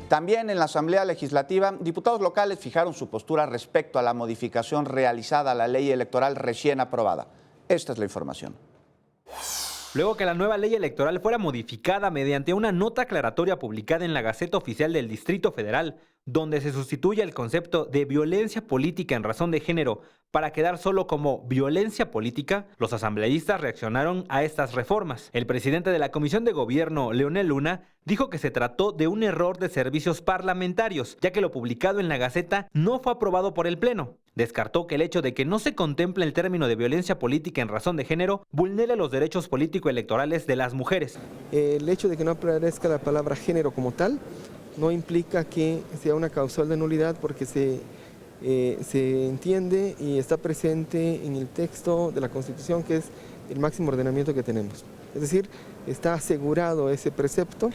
También en la Asamblea Legislativa, diputados locales fijaron su postura respecto a la modificación realizada a la ley electoral recién aprobada. Esta es la información. Luego que la nueva ley electoral fuera modificada mediante una nota aclaratoria publicada en la Gaceta Oficial del Distrito Federal, donde se sustituye el concepto de violencia política en razón de género para quedar solo como violencia política, los asambleístas reaccionaron a estas reformas. El presidente de la Comisión de Gobierno, Leonel Luna, dijo que se trató de un error de servicios parlamentarios, ya que lo publicado en la Gaceta no fue aprobado por el Pleno. Descartó que el hecho de que no se contemple el término de violencia política en razón de género vulnere los derechos político-electorales de las mujeres. El hecho de que no aparezca la palabra género como tal no implica que sea una causal de nulidad, porque se entiende y está presente en el texto de la Constitución, que es el máximo ordenamiento que tenemos. Es decir, está asegurado ese precepto,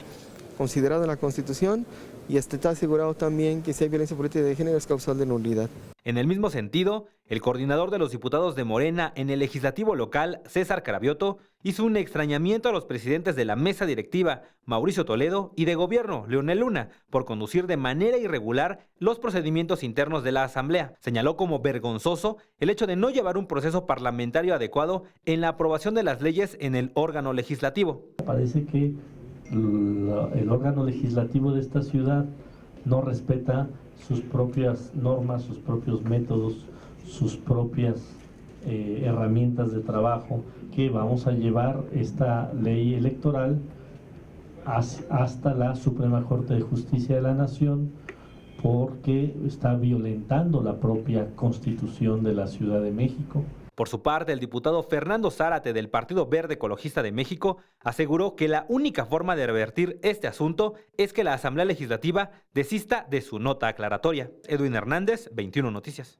considerado en la Constitución, y está asegurado también que si hay violencia política de género es causal de nulidad. En el mismo sentido, el coordinador de los diputados de Morena en el legislativo local, César Cravioto, hizo un extrañamiento a los presidentes de la mesa directiva, Mauricio Toledo, y de gobierno, Leonel Luna, por conducir de manera irregular los procedimientos internos de la Asamblea. Señaló como vergonzoso el hecho de no llevar un proceso parlamentario adecuado en la aprobación de las leyes en el órgano legislativo. Parece que el órgano legislativo de esta ciudad no respeta sus propias normas, sus propios métodos, sus propias herramientas de trabajo, que vamos a llevar esta ley electoral hasta la Suprema Corte de Justicia de la Nación, porque está violentando la propia Constitución de la Ciudad de México. Por su parte, el diputado Fernando Zárate del Partido Verde Ecologista de México aseguró que la única forma de revertir este asunto es que la Asamblea Legislativa desista de su nota aclaratoria. Edwin Hernández, 21 Noticias.